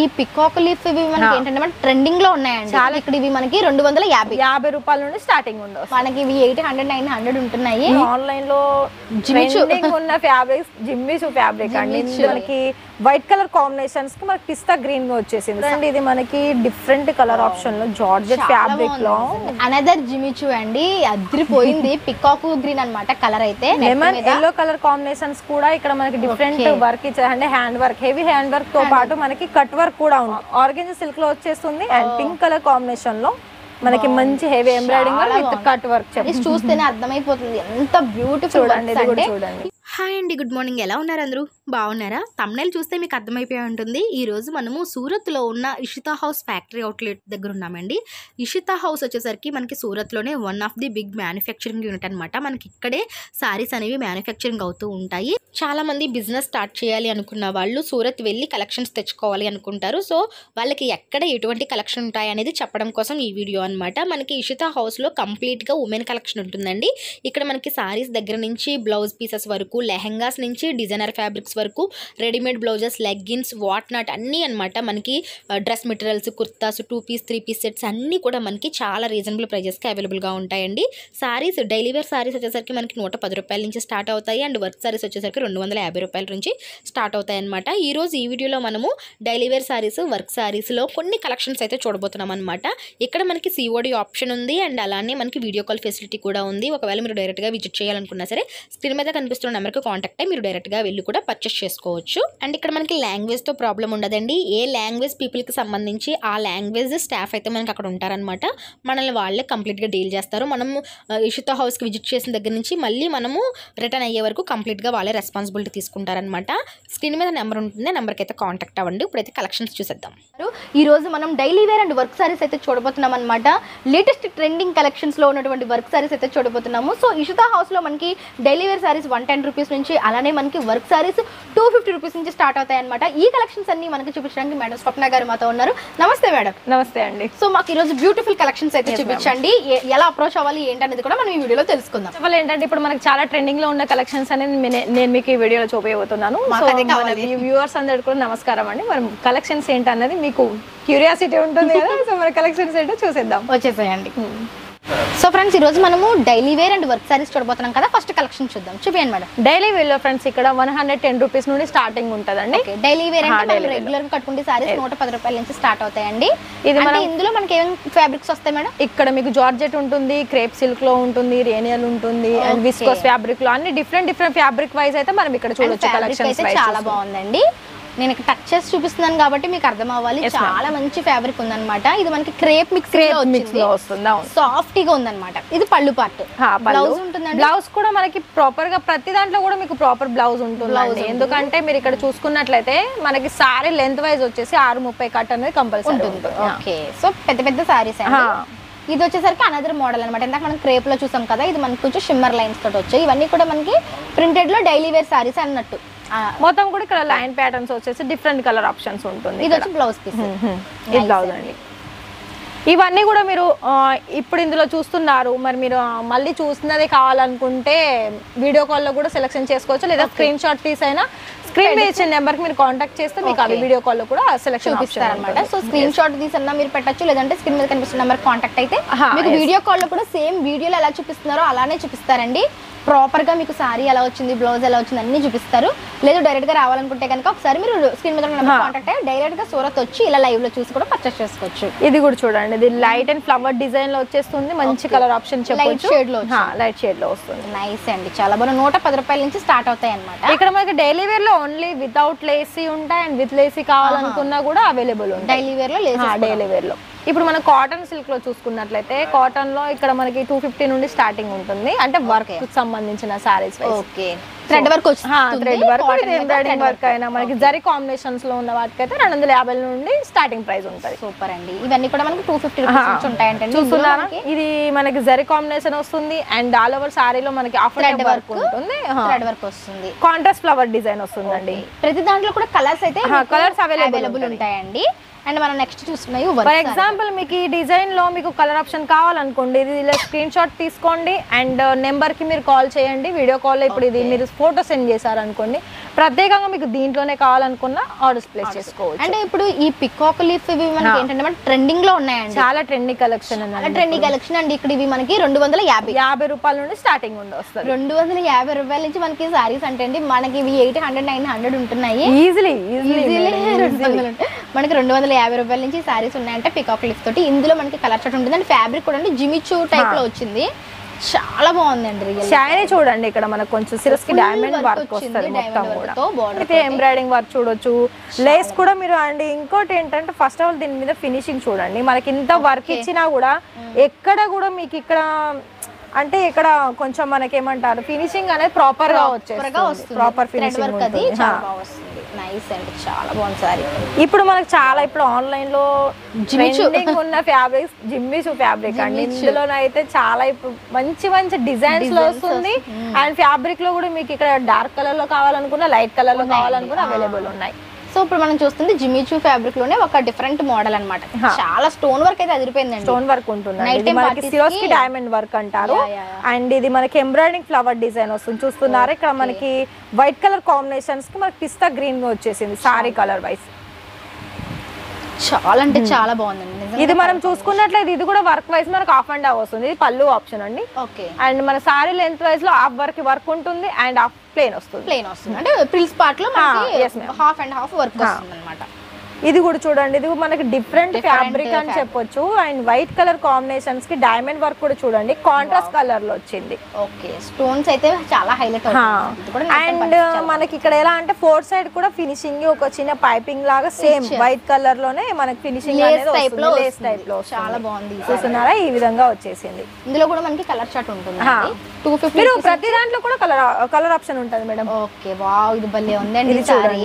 ఈ peacock leaf ఇవి మనకి ఏంటంటే మన ట్రెండింగ్ లో ఉన్నాయండి. చాలా ఇక్కడ ఇవి మనకి 250 రూపాయల నుండి స్టార్టింగ్ ఉండవు. మనకి ఇవి 800 900 ఉంటున్నాయి. ఆన్లైన్ లో ట్రెండింగ్ ఉన్న ఫ్యాబ్రిక్స్ జిమ్మిచూ ఫ్యాబ్రిక్ అండి. మనకి వైట్ కలర్ కాంబినేషన్స్ కి మనకి పిస్తా గ్రీన్ గా వచ్చేసింది అండి. ఇది మనకి డిఫరెంట్ కలర్ ఆప్షన్ లో జార్జెట్ ఫ్యాబ్రిక్ లో అనదర్ జిమ్మిచూ అండి. అదిరిపోయింది. పికాక్ గ్రీన్ అన్నమాట కలర్ అయితే. లెమన్ ఎల్లో కలర్ కాంబినేషన్స్ కూడా ఇక్కడ మనకి డిఫరెంట్ వర్క్ ఇచ్చారంటే hand work, heavy hand work తో పాటు మనకి కట్ వర్క్ కూడా ఉంది. ఆర్గెంజా సిల్క్ లో వచ్చేస్తుంది అండ్ పింక్ కలర్ కాంబినేషన్ లో మనకి మంచి heavy embroidering with cut work. చూస్తేనే అర్థమైపోతుంది ఎంత బ్యూటిఫుల్ చూడండి. హాయ్ అండి, గుడ్ మార్నింగ్. ఎలా ఉన్నారు అందరూ? బాగున్నారా? తమ్నైల్ చూస్తే మీకు అర్థమైపోయి ఉంటుంది. ఈరోజు మనము సూరత్లో ఉన్న ఇషితా హౌస్ ఫ్యాక్టరీ అవుట్లెట్ దగ్గర ఉన్నామండి. ఇషితా హౌస్ వచ్చేసరికి మనకి సూరత్లోనే one of the big manufacturing unit అనమాట. మనకి ఇక్కడే సారీస్ అనేవి మ్యానుఫ్యాక్చరింగ్ అవుతూ ఉంటాయి. చాలామంది బిజినెస్ స్టార్ట్ చేయాలి అనుకున్న వాళ్ళు సూరత్ వెళ్ళి కలెక్షన్స్ తెచ్చుకోవాలి అనుకుంటారు. సో వాళ్ళకి ఎక్కడ ఎటువంటి కలెక్షన్ ఉంటాయి అనేది చెప్పడం కోసం ఈ వీడియో అనమాట. మనకి ఇషితా హౌస్లో కంప్లీట్గా ఉమెన్ కలెక్షన్ ఉంటుందండి. ఇక్కడ మనకి సారీస్ దగ్గర నుంచి బ్లౌజ్ పీసెస్ వరకు, లెహెంగాస్ నుంచి డిజైనర్ ఫ్యాబ్రిక్స్ వరకు, readymade blouses, leggings, what not అన్నీ అనమాట. మనకి dress materials, kurtas, 2 piece 3 piece sets అన్నీ కూడా మనకి చాలా రీజనబుల్ ప్రైజెస్కి అవైలబుల్గా ఉంటాయండి. సారీస్ డైలీ వేర్ సారీస్ వచ్చేసరికి మనకి 110 రూపాయల నుంచి స్టార్ట్ అవుతాయి. అండ్ వర్క్ సారీస్ వచ్చేసరికి 250 రూపాయల నుంచి స్టార్ట్ అవుతాయి అనమాట. ఈరోజు ఈ వీడియోలో మనము డైలీ వేర్ సారీస్, వర్క్ సారీస్లో కొన్ని కలెక్షన్స్ అయితే చూడబోతున్నాం అనమాట. ఇక్కడ మనకి సిఓడి ఆప్షన్ ఉంది అండ్ అలానే మనకి వీడియో కాల్ ఫెసిలిటీ కూడా ఉంది. ఒకవేళ మీరు డైరెక్ట్గా విజిట్ చేయాలనుకున్నా సరే స్క్రీన్ మీద కనిపిస్తున్న నెంబర్కి కాంటాక్ట్ అయ్యి మీరు డైరెక్ట్గా వెళ్ళి కూడా పర్చేస్ చేసుకోవచ్చు. అండ్ ఇక్కడ మనకి లాంగ్వేజ్తో ప్రాబ్లం ఉండదండి. ఏ లాంగ్వేజ్ పీపుల్కి సంబంధించి ఆ లాంగ్వేజ్ స్టాఫ్ అయితే మనకి అక్కడ ఉంటారనమాట. మనల్ని వాళ్ళే కంప్లీట్గా డీల్ చేస్తారు. మనము ఇషితా హౌస్కి విజిట్ చేసిన దగ్గర నుంచి మళ్ళీ మనము రిటర్న్ అయ్యే వరకు కంప్లీట్గా వాళ్ళే రెస్పాన్సిబిలిటీ తీసుకుంటారనమాట. స్క్రీన్ మీద నెంబర్ ఉంటుంది, నెంబర్కి అయితే కాంటాక్ట్ అవ్వండి. ఇప్పుడైతే కలెక్షన్స్ చూసేద్దాం. ఈ రోజు మనం daily wear and work sarees అయితే చూడబోతున్నాం అనమాట. లేటెస్ట్ ట్రెండింగ్ కలెక్షన్స్ లో ఉన్నటువంటి వర్క్ సారీస్ అయితే చూడబోతున్నాము. సో ఇషితా హౌస్ లో మనకి డైలీ వేర్ సారీస్ 110 రూపీస్ నుంచి, అలానే మనకి వర్క్ సారీస్ 250 రూపీస్ నుంచి స్టార్ట్ అవుతాయి అనమాట. ఈ కలెక్షన్స్ అన్ని మనకి చూపించడానికి మేడం స్వప్న గారు మాతో ఉన్నారు. నమస్తే మేడం. నమస్తే అండి. సో మాకు ఈ రోజు బ్యూటిఫుల్ కలెక్షన్స్ అయితే చూపించండి. ఎలా అప్రోచ్ అవ్వాలి ఏంటనేది కూడా మనం ఈ వీడియోలో తెలుసుకుందాం. అసలు ఏంటంటే ఇప్పుడు మనకి చాలా ట్రెండింగ్ లో ఉన్న కలెక్షన్స్ అనేది నేను మీకు ఈ వీడియోలో చూపించబోతున్నాను. వ్యూవర్స్ అందరికీ కూడా నమస్కారం అండి. మనం కలెక్షన్స్ ఏంటన్నది మీకు క్యూరియాసిటీ ఉంటుంది కదా. సో మన కలెక్షన్స్ ఏంటో చూసేద్దాం, వచ్చేసేయండి. సో ఫ్రెండ్స్, ఈ రోజు మనము daily wear and work sarees చూడబోతున్నాం కదా. ఫస్ట్ కలెక్షన్ చూద్దాం. చూపించండి మేడం. డైలీ వేర్ లో ఫ్రెండ్స్ ఇక్కడ 110 రూపీస్ నుండి స్టార్టింగ్ ఉంటదండి. డైలీ వేర్ అంటే రెగ్యులర్ గా కట్టుకుంటే సారీస్ 110 రూపాయల నుంచి స్టార్ట్ అవుతాయండి. ఇది అంటే ఇందులో మనకి ఏం ఫ్యాబ్రిక్స్ వస్తాయి మేడం? ఇక్కడ మీకు జార్జెట్ ఉంటుంది, క్రేప్ సిల్క్ లో ఉంటుంది, రేనియల్ ఉంటుంది అండ్ విస్కోస్ ఫ్యాబ్రిక్ లో అన్ని డిఫరెంట్ ఫ్యాబ్రిక్ వైజ్ అయితే మనం ఇక్కడ చూడొచ్చు. కలెక్షన్స్ చాలా బాగుందండి. నేను ఇక్కడ టచ్ చేసి చూపిస్తున్నాను కాబట్టి మీకు అర్థం అవ్వాలి. చాలా మంచి ఫ్యాబ్రిక్ ఉందన్నమాట. ఇది మనకి క్రేప్ మిక్స్ లో వస్తుంది, సాఫ్ట్ గా ఉందన్నమాట. ఇది పళ్ళు పార్ట్. బ్లౌజ్ ఉంటుందండి. బ్లౌజ్ కూడా మనకి ప్రాపర్ గా ప్రతి దాంట్లో కూడా మీకు ప్రాపర్ బ్లౌజ్ ఉంటుంది. ఎందుకంటే మీరు ఇక్కడ చూసుకున్నట్లయితే మనకి సారీ లెంత్ వైజ్ వచ్చేసి 630 కట్ అనేది కంపల్సరీ ఉంటుంది. ఓకే, సో పెద్ద సారీస్ అండి. ఇది వచ్చేసరికి అనదర్ మోడల్ అనమాట. ఇందాక మనం క్రేప్ లో చూసాం కదా, ఇది మనకి కొంచెం షిమ్మర్ లైన్స్ తోటి వచ్చాయి. ఇవన్నీ కూడా మనకి ప్రింటెడ్ లో డైలీ వేర్ సారీస్ అన్నట్టు. మొత్తం కూడా ఇక్కడ లైన్ ప్యాటర్న్స్ వచ్చేసి డిఫరెంట్ కలర్ ఆప్షన్స్ ఉంటుంది. ఇది వచ్చి బ్లౌజ్ పీస్. ఇది బ్లౌజ్ అండి. ఇవన్నీ కూడా మీరు ఇప్పుడు ఇందులో చూస్తున్నారు. మరి మీరు మళ్ళీ చూస్తున్నది కావాలనుకుంటే వీడియో కాల్లో కూడా సెలెక్షన్ చేసుకోవచ్చు, లేదా స్క్రీన్ షాట్ తీసి అయినా స్క్రీన్ మీద ఇచ్చిన నెంబర్కి మీరు కాంటాక్ట్ చేస్తే మీకు అవి వీడియో కాల్లో కూడా సెలెక్షన్ చూపిస్తారనమాట. సో స్క్రీన్ షాట్ తీసన్నా మీరు పెట్టచ్చు, లేదంటే స్క్రీన్ మీద కనిపిస్తున్న నెంబర్ కాంటాక్ట్ అయితే మీకు వీడియో కాల్లో కూడా సేమ్ వీడియోలో ఎలా చూపిస్తున్నారో అలానే చూపిస్తారండి. ప్రాపర్ గా మీకు సారీ ఎలా వచ్చింది, బ్లౌజ్ ఎలా వచ్చింది అన్ని చూపిస్తారు. లేదు డైరెక్ట్ గా రావాలనుకుంటే కనుక ఒకసారి మీరు స్క్రీన్ మీద కాంటాక్ట్ అయ్యి డైరెక్ట్ గా సూరత్ వచ్చి ఇలా లైవ్ లో చూసి కూడా పర్చేస్ చేసుకోవచ్చు. ఇది కూడా చూడండి, ఇది లైట్ అండ్ ఫ్లవర్ డిజైన్ లో వచ్చేస్తుంది. మంచి కలర్ ఆప్షన్ చెప్పొచ్చు. లైట్ షేడ్ లో వస్తుంది. నైస్ అండి, చాలా బాగా 110 రూపాయల నుంచి స్టార్ట్ అవుతాయి అనమాట. ఇక్కడ మనకి డైలీ వేర్ లో ఓన్లీ వితౌట్ లేసీ ఉంటాయి అండ్ విత్ లేసీ కావాలనుకున్నా కూడా అవైలబుల్ ఉంటాయి. డైలీ వేర్ లో డైలీ వేర్ లో ఇప్పుడు మనం కాటన్ సిల్క్ లో చూసుకున్నట్లయితే కాటన్ లో ఇక్కడ మనకి 250 నుండి స్టార్టింగ్ ఉంటుంది. అంటే వర్క్ సంబంధించిన saris. Okay, thread work thread work, embroidering work అయినా మనకి జరీ కాంబినేషన్స్ లో ఉన్న వాటికి అయితే 250 నుండి స్టార్టింగ్ ప్రైస్ ఉంటుంది. సూపర్ అండి. ఇవన్నీ కూడా మనకి 250 రూపీస్ ఉంటాయంటే చూస్తున్నారా, ఇది మనకి జరీ కాంబినేషన్ వస్తుంది అండ్ ఆల్ ఓవర్ సారీలో మనకి థ్రెడ్ వర్క్ ఉంటుంది, థ్రెడ్ వర్క్ వస్తుంది, కాంట్రాస్ట్ ఫ్లవర్ డిజైన్ వస్తుందండి. ప్రతి దాంట్లో కూడా కలర్స్ అయితే కలర్స్ అవైలబుల్ ఉంటాయండి. అండ్ మనం నెక్స్ట్ చూస్తున్నాయి. ఫర్ ఎగ్జాంపుల్ మీకు ఈ డిజైన్ లో మీకు కలర్ ఆప్షన్ కావాలనుకోండి, ఇది ఇలా స్క్రీన్ షాట్ తీసుకోండి అండ్ నెంబర్ కి మీరు కాల్ చేయండి. వీడియో కాల్ ఇప్పుడు ఇది మీరు ఫోటో సెండ్ చేశారు అనుకోండి, ప్రత్యేకంగా మీకు దీంట్లోనే కావాలనుకున్న ఆర్డర్స్ ప్లేస్ చేసుకోవచ్చు. అంటే ఇప్పుడు ఈ పికాక్ లీఫ్ ఇవి మనకి ఏంటంటే మన ట్రెండింగ్ లో ఉన్నాయండి, చాలా ట్రెండింగ్ కలెక్షన్ చాలా ట్రెండింగ్ కలెక్షన్ అండి. ఇక్కడ ఇవి మనకి 250 రూపాయల నుండి స్టార్టింగ్ వస్తుంది. 250 రూపాయల నుంచి మనకి సారీస్ అంటే అండి మనకి ఇవి 800 900 ఉంటున్నాయి. ఈజీలీ మనకి 250 రూపాయల నుంచి సారీస్ ఉన్నాయంటే పికాక్ లీఫ్ తోటి. ఇందులో మనకి కలర్ చార్ట్ ఉంటుంది అండి. ఫ్యాబ్రిక్ కూడా అండి జిమిచూ టైప్ లో వచ్చింది, చాలా బాగుందండి. షైనీ చూడండి, ఇక్కడ మనకు కొంచెం సిరస్ కి డైమండ్ వర్క్ వస్తుంది మొత్తం కూడా. అయితే ఎంబ్రాయిడింగ్ వర్క్ చూడొచ్చు, లేస్ కూడా మీరు అండి. ఇంకోటి ఏంటంటే ఫస్ట్ ఆఫ్ ఆల్ దీని మీద ఫినిషింగ్ చూడండి, మనకి ఇంత వర్క్ ఇచ్చినా కూడా ఎక్కడ కూడా మీకు ఇక్కడ అంటే ఇక్కడ కొంచెం మనకి ఏమంటారు ఫినిషింగ్ అనేది ప్రాపర్ గా వచ్చేస్తుంది, ప్రాపర్ ఫినిషింగ్ ఉంటుంది. నైస్ అండి, చాలా బాగుంది సారీ. ఇప్పుడు మనకు చాలా ఇప్పుడు ఆన్లైన్ లో ట్రెండింగ్ ఉన్న ఫ్యాబ్రిక్స్ జిమ్మిచూ ఫ్యాబ్రిక్ అండి. ఇందులోనైతే చాలా ఇప్పుడు మంచి మంచి డిజైన్స్ లో వస్తుంది. అండ్ ఫ్యాబ్రిక్ లో కూడా మీకు ఇక్కడ డార్క్ కలర్ లో కావాలనుకున్నా, లైట్ కలర్ లో కావాలనుకున్నా అవైలబుల్ ఉన్నాయి. సో ఇప్పుడు మనం చూస్తుంది జిమిచూ ఫ్యాబ్రిక్ లోనే ఒక డిఫరెంట్ మోడల్ అన్నమాట. చాలా స్టోన్ వర్క్ అయితే అదిరిపోయిందండి, స్టోన్ వర్క్ ఉంటుంది. మనకి సిరోస్ కి డైమండ్ వర్క్ అంటారు. అండ్ ఇది మనకి ఎంబ్రాయిడింగ్ ఫ్లవర్ డిజైన్ వస్తుంది చూస్తున్నారు. ఇక్కడ మనకి వైట్ కలర్ కాంబినేషన్స్ కి మనకి పిస్తా గ్రీన్ వచ్చేసింది సారీ కలర్ వైస్. చాలా అంటే చాలా బాగుందండి. ఇది మనం చూసుకున్నట్లయితే ఇది కూడా వర్క్ వైజ్ మనకు హాఫ్ అండ్ హాఫ్ వస్తుంది. ఇది పళ్ళు ఆప్షన్ అండి. ఓకే. అండ్ మన సారీ లెంత్ వైజ్ లో హాఫ్ వర్క్ ఉంటుంది అండ్ హాఫ్ ప్లేన్ వస్తుంది. అంటే ప్రిల్స్ పార్ట్ లో మనకి హాఫ్ అండ్ హాఫ్ వర్క్ వస్తుంది అన్నమాట. ఇది కూడా చూడండి, ఇది మనకి డిఫరెంట్ ఫ్యాబ్రిక్ అని చెప్పొచ్చు. అండ్ వైట్ కలర్ కాంబినేషన్స్ కి డైమండ్ వర్క్ కూడా చూడండి కాంట్రాస్ట్ కలర్ లో వచ్చింది. ఓకే, స్టోన్స్ అయితే చాలా హైలైట్ అవుతుంది. అండ్ మనకి ఇక్కడ ఎలా అంటే 4 సైడ్ కూడా ఫినిషింగ్ ఒక చిన్న పైపింగ్ లాగా సేమ్ వైట్ కలర్ లోనే మనకి ఫినిషింగ్ అనేది వస్తుంది, లేస్ టైప్ లో. చాలా బాగుంది, చూస్తున్నారా ఈ విధంగా వచ్చేసింది. ఇందులో కూడా మనకి కలర్ చార్ట్ ఉంటుంది. 250 మీరు ప్రతి దాంట్లో కూడా కలర్ ఆప్షన్ ఉంటుంది మేడం. ఓకే, వావ్, ఇది భలే ఉందండి సారీ.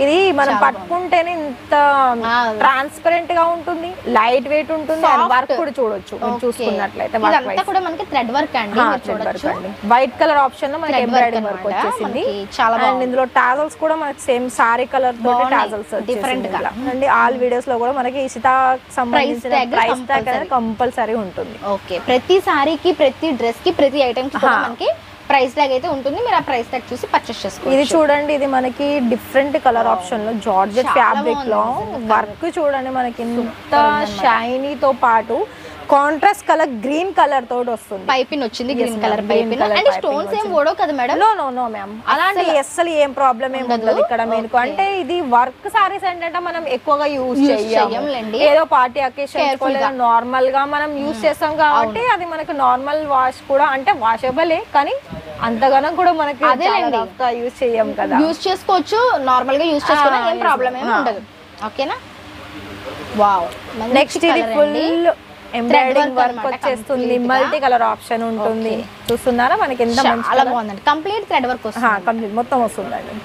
ఇది మనం పట్టుకుంటేనే ఇంత ట్రాన్స్పరెంట్ గా ఉంటుంది, లైట్ వెయిట్ ఉంటుంది. వర్క్ కూడా చూడొచ్చు చూసుకున్నట్లయితే. ఇదంతా కూడా మనకి థ్రెడ్ వర్క్ అండి, చూడొచ్చు. వైట్ కలర్ ఆప్షన్ లో మనకి ఎంబ్రాయిడింగ్ వర్క్ వచ్చేసింది. చాలా అండ్ ఇందులో టాజల్స్ కూడా మనకి సేమ్ సారీ కలర్ తోటి టాజల్స్ డిఫరెంట్ గా అండి. ఆల్ వీడియోస్ లో కూడా మనకి ఇషితా సంబంధించిన ప్రైస్ ట్యాగ్ అనేది కంపల్సరీ ఉంటుంది. ఓకే, ప్రతి సారీకి, ప్రతి డ్రెస్ కి, ప్రతి ఐటమ్ కి కూడా మనకి ప్రైస్ ట్యాగ్ అయితే ఉంటుంది. మీరు ఆ ప్రైస్ ట్యాగ్ చూసి పర్చేస్ చేసుకోవచ్చు. ఇది చూడండి, ఇది మనకి డిఫరెంట్ కలర్ ఆప్షన్ లో జార్జెట్ ఫ్యాబ్రిక్ లో వర్క్ చూడండి. మనకి ఇంత షైనీతో పాటు కాంట్రాస్ట్ కలర్ గ్రీన్ కలర్ తోటి వస్తుంది. పైపిన్ వచ్చింది, green colour piping. And stones ఏం ఓడవు కదా మేడం? నో మ్యామ్, అలాంటి అసలు ఏం ప్రాబ్లం ఏం ఉండదు ఇక్కడ మీకు. అంటే ఇది వర్క్ సారీస్ ఏంటంటే మనం ఎక్కువగా యూజ్ చేయండి, ఏదో పార్టీ అకేషన్ నార్మల్ గా మనం యూజ్ చేస్తాం కాబట్టి అది మనకి నార్మల్ వాష్ కూడా అంటే వాషబుల్, కానీ అంతగానం కూడా మనకి యూజ్ చేయం కదా. యూజ్ చేసుకోవచ్చు, నార్మల్ గా యూజ్ చేసుకోవడం ఏం ప్రాబ్లం ఏమి ఉండదు. ఓకేనా? వావ్, నెక్స్ట్ ఇది ఫుల్ ఎంబ్రాయిడింగ్ వర్క్ వచ్చేస్తుంది, మల్టీ కలర్ ఆప్షన్ ఉంటుంది. చూస్తున్నారా మనకి ఎంత చాలా బాగుందండి. కంప్లీట్ థ్రెడ్ వర్క్ వస్తుంది, కంప్లీట్ మొత్తం వస్తుందండి.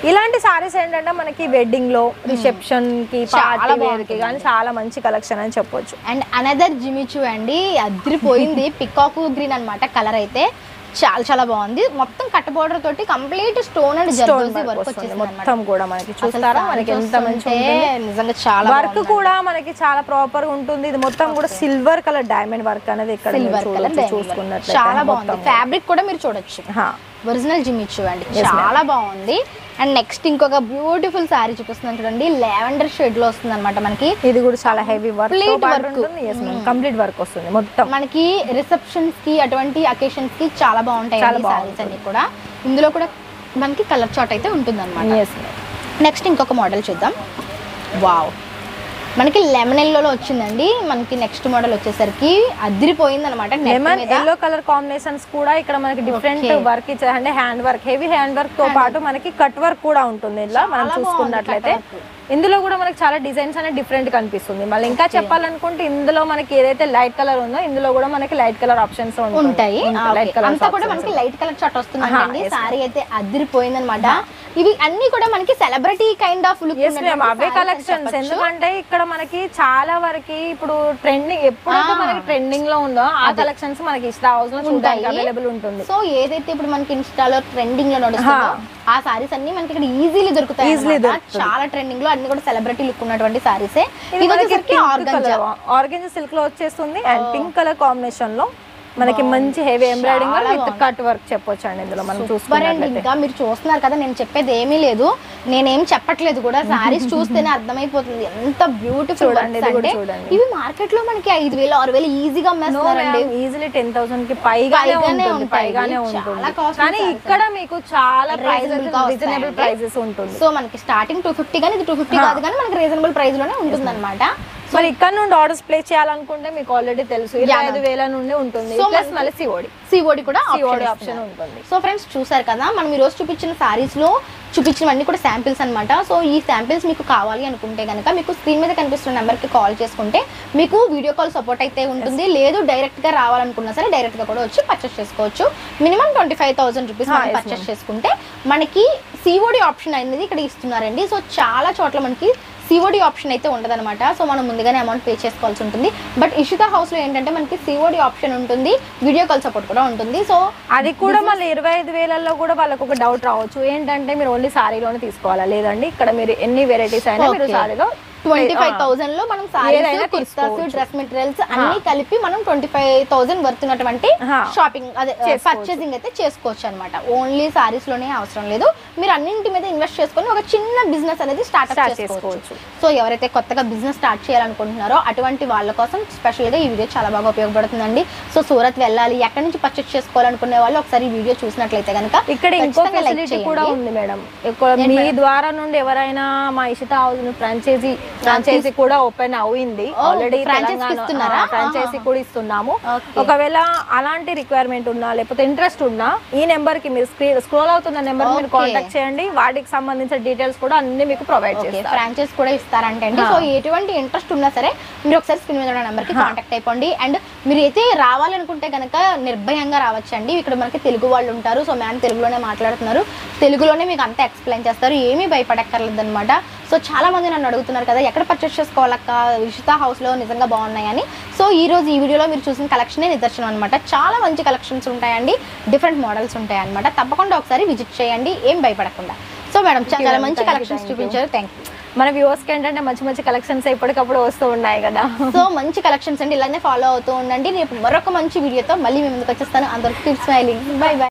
ఇలాంటి సారీస్ ఏంటంటే మనకి వెడ్డింగ్ లో, రిసెప్షన్ కి, పార్టీ వేర్ కి కానీ చాలా మంచి కలెక్షన్ అని చెప్పొచ్చు. అండ్ అనదర్ జిమిచూ అండి, అదిరిపోయింది. పికాక్ గ్రీన్ అన్నమాట కలర్ అయితే చాలా చాలా బాగుంది. మొత్తం కట్ బోర్డర్ తోటి complete stone and zardozi work వచ్చేసింది మొత్తం కూడా. మనకి చూస్తారా మనకి ఎంత మంచి నిజంగా చాలా వర్క్ కూడా మనకి చాలా ప్రాపర్ గా ఉంటుంది. ఇది మొత్తం కూడా సిల్వర్ కలర్ డైమండ్ వర్క్ అనేది ఇక్కడ చూసుకున్నట్లయితే చాలా బాగుంది. ఫ్యాబ్రిక్ కూడా మీరు చూడొచ్చు, ఒరిజినల్ జిమిచూ అండి, చాలా బాగుంది. అండ్ నెక్స్ట్ ఇంకొక బ్యూటిఫుల్ సారీ చూపిస్తున్నాను చూడండి, లావెండర్ షేడ్ లో వస్తుంది అనమాట మనకి. ఇది కూడా చాలా హెవీ వర్క్, కంప్లీట్ వర్క్ వస్తుంది మొత్తం. మనకి రిసెప్షన్స్ కి అటువంటి అకేషన్స్ కి చాలా బాగుంటాయి సారీస్ అన్ని కూడా. ఇందులో కూడా మనకి కలర్ చార్ట్ అయితే ఉంటుంది అనమాట. నెక్స్ట్ ఇంకొక మోడల్ చూద్దాం. వావ్, మనకి లెమన్ ఎల్లో వచ్చిందండి. మనకి నెక్స్ట్ మోడల్ వచ్చేసరికి అదిరిపోయింది అనమాట. లెమన్ ఎల్లో కలర్ కాంబినేషన్స్ కూడా ఇక్కడ మనకి డిఫరెంట్ వర్క్ ఇచ్చారంటే hand work, heavy hand work తో పాటు మనకి కట్ వర్క్ కూడా ఉంటుంది. ఇలా మనం చూసుకున్నట్లయితే ఇందులో కూడా మనకి చాలా డిజైన్స్ అనేది డిఫరెంట్ కనిపిస్తుంది. మళ్ళీ ఇంకా చెప్పాలనుకుంటే ఇందులో మనకి ఏదైతే లైట్ కలర్ ఉందో ఇందులో కూడా మనకి లైట్ కలర్ ఆప్షన్స్ ఉంటాయి. అంతా కూడా మనకి లైట్ కలర్ చాట్ వస్తుందండి. సారీ అయితే అదిరిపోయింది అనమాట. ఇవి అన్ని కూడా మనకి celebrity kind of look away collections. ఎందుకంటే ఇక్కడ మనకి చాలా వరకు ఇప్పుడు ట్రెండింగ్ ఎప్పుడైతే మనకి ట్రెండింగ్ లో ఉందో ఆ కలెక్షన్స్ మనకి ఇన్స్టా హౌస్ లో చూడడానికి అవైలబుల్ ఉంటుంది. సో ఏదైతే ఇప్పుడు మనకి ఇన్స్టాలో ట్రెండింగ్ లో నడుస్తుందో ఆ సారీస్ అన్ని మనకి ఇక్కడ ఈజీలీ దొరుకుతాయి. చాలా ట్రెండింగ్ లో అన్ని కూడా సెలబ్రిటీ లుక్ ఉన్నటువంటి సారీసే. ఆర్గంజా సిల్క్ లో వచ్చేస్తుంది అండ్ పింక్ కలర్ కాంబినేషన్ లో మనకి మంచి heavy embroidering with cut work చెప్పొచ్చు అండి ఇందులో మనం చూసుకున్నట్లయితే. ఇంకా మీరు చూస్తున్నారు కదా, నేను చెప్పేది ఏమీ లేదు, నేనేం చెప్పట్లేదు కూడా, సారీస్ చూస్తేనే అర్థమైపోతుంది ఎంత బ్యూటిఫుల్ అంటే. ఇవి మార్కెట్ లో మనకి 5,000 6,000 ఈజీగా అమ్మేస్తున్నారండి. ఈజీలీ 10,000 కి పైగానే ఉంటుంది. కానీ ఇక్కడ మీకు చాలా రీజనబుల్ ప్రైసెస్ ఉంటుంది. సో మనకి స్టార్టింగ్ 250 కానీ ఇది 250 కాదు కానీ మనకి రీజనబుల్ ప్రైస్ లోనే ఉంటుంది అనమాట. మరి ఇక్కడ నుండి ఆర్డర్స్ ప్లేస్ చేయాలనుకుంటే మీకు ఆల్రెడీ తెలుసు 25,000 నుండి ఉంటుంది. ప్లస్ మళ్ళీ సిఓడి కూడా ఆప్షన్ ఉంటుంది. సో ఫ్రెండ్స్ చూసారు కదా, మనం ఈ రోజు చూపించిన సారీస్ లో చూపించినవన్నీ కూడా శాంపిల్స్ అనమాట. సో ఈ శాంపిల్స్ మీకు కావాలి అనుకుంటే కనుక మీకు స్క్రీన్ మీద కనిపిస్తున్న నెంబర్కి కాల్ చేసుకుంటే మీకు వీడియో కాల్ సపోర్ట్ అయితే ఉంటుంది. లేదు డైరెక్ట్గా రావాలనుకున్నా సరే డైరెక్ట్గా కూడా వచ్చి పర్చేస్ చేసుకోవచ్చు. మినిమం 25,000 రూపీస్ మనం పర్చేస్ చేసుకుంటే మనకి సిఓడి ఆప్షన్ అనేది ఇక్కడ ఇస్తున్నారండి. సో చాలా చోట్ల మనకి సిఓడి ఆప్షన్ అయితే ఉండదన్నమాట. సో మనం ముందుగానే అమౌంట్ పే చేసుకోవాల్సి ఉంటుంది. బట్ ఇషితా హౌస్లో ఏంటంటే మనకి సిఓడి ఆప్షన్ ఉంటుంది, వీడియో కాల్ సపోర్ట్ కూడా ఉంటుంది. సో అది కూడా మళ్ళీ 25,000లో కూడా వాళ్ళకు ఒక డౌట్ రావచ్చు, ఏంటంటే మీరు ఓన్లీ సారీలోనే తీసుకోవాలా, లేదండి ఇక్కడ మీరు ఎన్ని వెరైటీస్ అయినా మీరు సారీలో 25,000 లో మనం సారీస్, కుర్తాస్, డ్రెస్ మెటీరియల్స్ అన్ని కలిపి మనం 25,000 వర్త్ ఉన్నటువంటి షాపింగ్ అదే పర్చేసింగ్ అయితే చేసుకోవచ్చు అనమాట. ఓన్లీ సారీస్ లోనే అవసరం లేదు, మీరు అన్నింటి మీద ఇన్వెస్ట్ చేసుకొని ఒక చిన్న బిజినెస్ అనేది స్టార్ట్ చేసుకోవచ్చు. సో ఎవరైతే కొత్తగా బిజినెస్ స్టార్ట్ చేయాలనుకుంటున్నారో అటువంటి వాళ్ళ కోసం స్పెషల్ గా ఈ వీడియో చాలా బాగా ఉపయోగపడుతుందండి. సో సూరత్ వెళ్ళాలి, ఎక్కడి నుంచి పర్చేస్ చేసుకోవాలనుకునే వాళ్ళు ఒకసారి ఈ వీడియో చూసినట్లయితే కనుక ఇక్కడ ఇంకో ఫెసిలిటీ కూడా ఉంది మేడం. మీ ద్వారా నుండి ఎవరైనా మా ఇషితా హౌస్ ఫ్రాంచైజీ కూడా ఓపెన్ అయింది ఆల్రెడీ, ఫ్రాంచైజీ కూడా ఇస్తున్నాము. ఒకవేళ అలాంటి రిక్వైర్మెంట్ ఉన్నా లేకపోతే ఇంట్రెస్ట్ ఉన్నా ఈ నెంబర్ కి మీరు స్క్రోల్ అవుతున్న నెంబర్ మీరు కాంటాక్ట్ చేయండి. వాటికి సంబంధించిన డీటెయిల్స్ కూడా అన్ని మీకు ప్రొవైడ్ చేస్తారు. ఫ్రాంచైజ్ కూడా ఇస్తారంటే అండి. సో ఎటువంటి ఇంట్రెస్ట్ ఉన్నా సరే మీరు ఒకసారి స్క్రీన్ మీద ఉన్న నెంబర్ కి కాంటాక్ట్ అయిపోండి. అండ్ మీరు అయితే రావాలనుకుంటే కనుక నిర్భయంగా రావచ్చండి. ఇక్కడ మనకి తెలుగు వాళ్ళు ఉంటారు. సో మ్యామ్ తెలుగులోనే మాట్లాడుతున్నారు, తెలుగులోనే మీకు అంతా ఎక్స్ప్లెయిన్ చేస్తారు, ఏమీ భయపడక్కర్లేదు అనమాట. సో చాలా మంది నన్ను అడుగుతున్నారు కదా ఎక్కడ పర్చేస్ చేసుకోవాలక్క ఇషితా హౌస్లో నిజంగా బాగున్నాయని. సో ఈ రోజు ఈ వీడియోలో మీరు చూసిన కలెక్షనే నిదర్శనం అనమాట. చాలా మంచి కలెక్షన్స్ ఉంటాయండి, డిఫరెంట్ మోడల్స్ ఉంటాయి అనమాట. తప్పకుండా ఒకసారి విజిట్ చేయండి, ఏం భయపడకుండా. సో మేడం చాలా మంచి కలెక్షన్స్ చూపించారు, థ్యాంక్ యూ. మన వ్యూవర్స్కి ఏంటంటే మంచి మంచి కలెక్షన్స్ ఎప్పటికప్పుడు వస్తూ ఉన్నాయి కదా. సో మంచి కలెక్షన్స్ అండి, ఇలానే ఫాలో అవుతూ ఉండండి. రేపు మరొక మంచి వీడియోతో మళ్ళీ మీ ముందుకు వచ్చేస్తాను. అందరికీ కీప్ స్మైలింగ్, బై బై.